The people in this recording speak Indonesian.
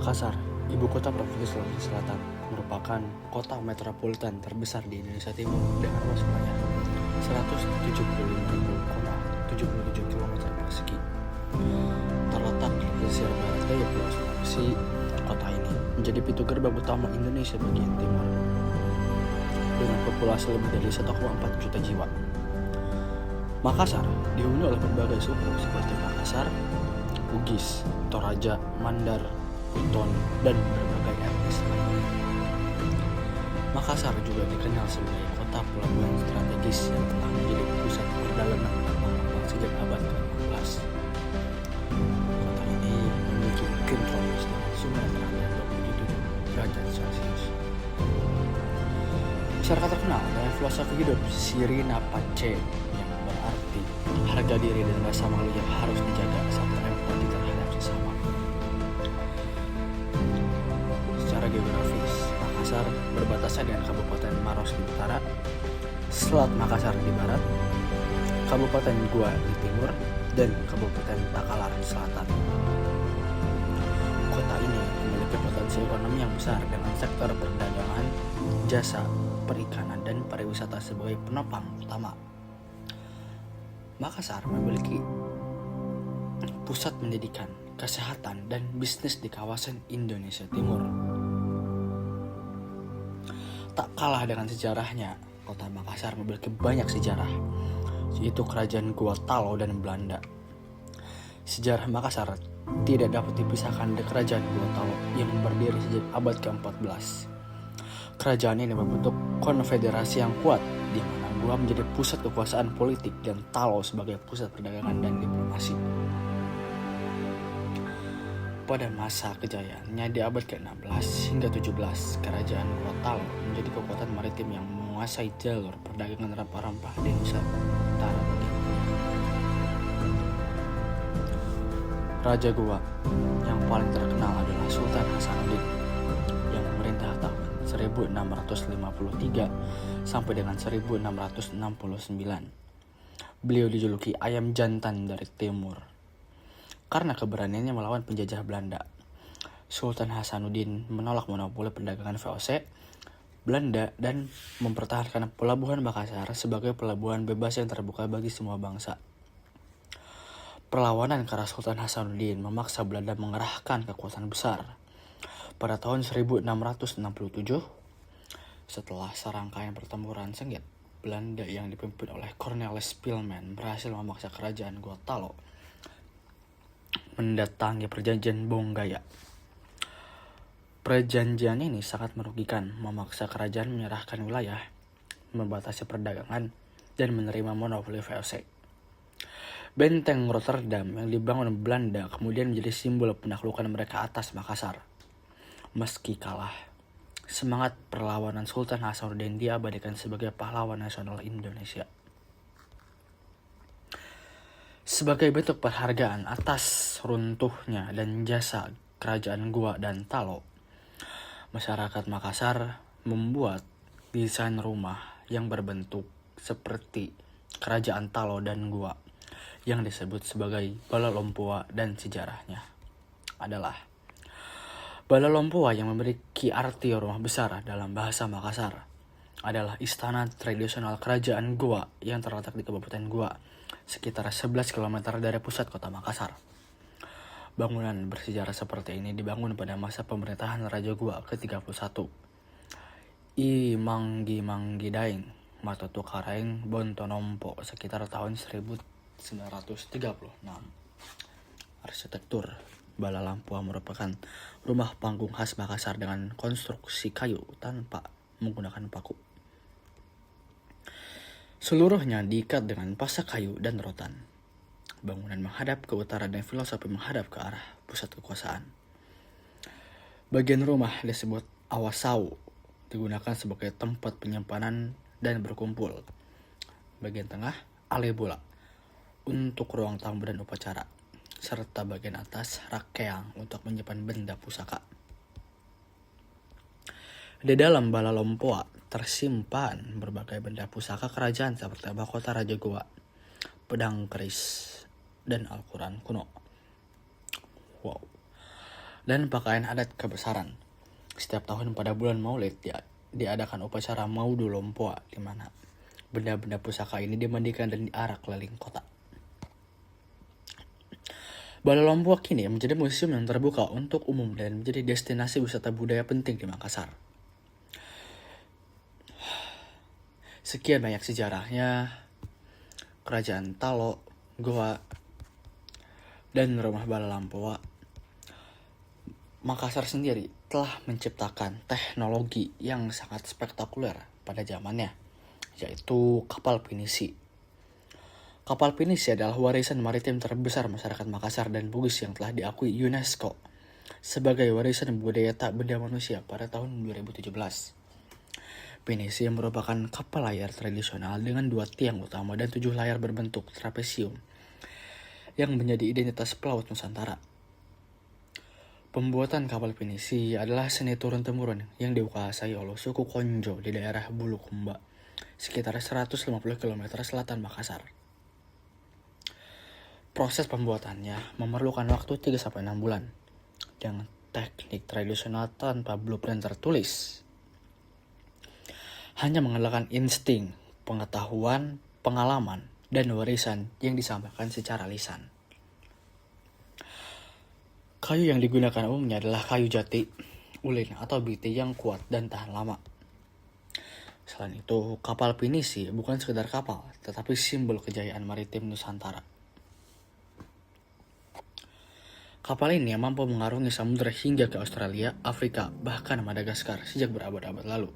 Makassar, ibu kota Provinsi Sulawesi Selatan, merupakan kota metropolitan terbesar di Indonesia Timur dengan luas wilayah 175.077 km persegi. Terletak di pesisir barat daya Pulau Sulawesi, kota ini menjadi pintu gerbang utama Indonesia bagian timur dengan populasi lebih dari 1,4 juta jiwa. Makassar dihuni oleh berbagai suku seperti Makassar, Bugis, Toraja, Mandar, Buton, dan berbagai etnis lainnya. Makassar juga dikenal sebagai kota pelabuhan strategis yang telah menjadi pusat perdagangan dan pengembang sejak abad ke-15. Kota ini memiliki iklim tropis dengan suhu yang terhadap 27 derajat Celcius. Masyarakat terkenal dengan filosofi hidup Sirina Pace yang berarti harga diri dan rasa malu yang harus dijaga saat empati terhadap sesama. Secara geografis, Makassar berbatasan dengan Kabupaten Maros di utara, Selat Makassar di barat, Kabupaten Goa di timur, dan Kabupaten Takalar di selatan. Kota ini memiliki potensi ekonomi yang besar dengan sektor perdagangan, jasa, perikanan, dan pariwisata sebagai penopang utama. Makassar memiliki pusat pendidikan, kesehatan, dan bisnis di kawasan Indonesia Timur. Tak kalah dengan sejarahnya, kota Makassar memiliki banyak sejarah, yaitu kerajaan Goa Talo dan Belanda. Sejarah Makassar tidak dapat dipisahkan dari kerajaan Goa Talo yang berdiri sejak abad ke-14. Kerajaan ini membentuk konfederasi yang kuat, di mana Goa menjadi pusat kekuasaan politik dan Talo sebagai pusat perdagangan dan diplomasi. Pada masa kejayaannya di abad ke-16 hingga 17, kerajaan Goa Talo menjadi kekuatan maritim yang menguasai jalur perdagangan rempah-rempah di Nusa Tenggara bagian timur. Raja Goa yang paling terkenal adalah Sultan Hasanuddin yang memerintah tahun 1653 sampai dengan 1669. Beliau dijuluki ayam jantan dari timur karena keberaniannya melawan penjajah Belanda. Sultan Hasanuddin menolak monopoli perdagangan VOC Belanda dan mempertahankan pelabuhan Makassar sebagai pelabuhan bebas yang terbuka bagi semua bangsa. Perlawanan keras Sultan Hasanuddin memaksa Belanda mengerahkan kekuatan besar. Pada tahun 1667, setelah serangkaian pertempuran sengit, Belanda yang dipimpin oleh Cornelis Pilman berhasil memaksa kerajaan Goa Talo mendatangi perjanjian Bonggaya. Perjanjian ini sangat merugikan, memaksa kerajaan menyerahkan wilayah, membatasi perdagangan, dan menerima monopoli VOC. Benteng Rotterdam yang dibangun Belanda kemudian menjadi simbol penaklukan mereka atas Makassar. Meski kalah, semangat perlawanan Sultan Hasanuddin diabadikan sebagai pahlawan nasional Indonesia. Sebagai bentuk penghargaan atas runtuhnya dan jasa kerajaan Goa dan Talo, masyarakat Makassar membuat desain rumah yang berbentuk seperti kerajaan Talo dan Goa yang disebut sebagai Bala Lompua, dan sejarahnya adalah Bala Lompua yang memiliki arti rumah besar dalam bahasa Makassar adalah istana tradisional kerajaan Goa yang terletak di Kabupaten Goa, sekitar 11 km dari pusat kota Makassar. Bangunan bersejarah seperti ini dibangun pada masa pemerintahan Raja Goa ke-31, I Manggi Daeng Matoto Karaeng Bontonompo, sekitar tahun 1936. Arsitektur Bala Lompua merupakan rumah panggung khas Makassar dengan konstruksi kayu tanpa menggunakan paku. Seluruhnya diikat dengan pasak kayu dan rotan. Bangunan menghadap ke utara dan filosofi menghadap ke arah pusat kekuasaan. Bagian rumah disebut Awasau, digunakan sebagai tempat penyimpanan dan berkumpul. Bagian tengah Alebola untuk ruang tamu dan upacara, serta bagian atas Rakeang untuk menyimpan benda pusaka. Di dalam Bala Lompua tersimpan berbagai benda pusaka kerajaan seperti mahkota Raja Goa, pedang keris, dan Al-Quran kuno. Wow. dan pakaian adat kebesaran. Setiap tahun pada bulan Maulid diadakan upacara Maudu Lompoa, di mana benda-benda pusaka ini dimandikan dan diarak keliling kota. Balai Lompoa kini menjadi museum yang terbuka untuk umum dan menjadi destinasi wisata budaya penting di Makassar. Sekian banyak sejarahnya Kerajaan Talo, Goa, dan Rumah Balai Lompoa. Makassar sendiri telah menciptakan teknologi yang sangat spektakuler pada zamannya, yaitu kapal pinisi. Kapal pinisi adalah warisan maritim terbesar masyarakat Makassar dan Bugis yang telah diakui UNESCO sebagai warisan budaya tak benda manusia pada tahun 2017. Pinisi merupakan kapal layar tradisional dengan 2 tiang utama dan 7 layar berbentuk trapesium yang menjadi identitas pelaut Nusantara. Pembuatan kapal pinisi adalah seni turun-temurun yang dikuasai oleh suku Konjo di daerah Bulukumba, sekitar 150 km selatan Makassar. Proses pembuatannya memerlukan waktu 3-6 bulan dengan teknik tradisional tanpa blueprint tertulis. Hanya mengandalkan insting, pengetahuan, pengalaman, dan warisan yang disampaikan secara lisan. Kayu yang digunakan umumnya adalah kayu jati, ulin, atau biti yang kuat dan tahan lama. Selain itu, kapal pinisi bukan sekedar kapal, tetapi simbol kejayaan maritim Nusantara. Kapal ini mampu mengarungi samudera hingga ke Australia, Afrika, bahkan Madagaskar sejak berabad-abad lalu.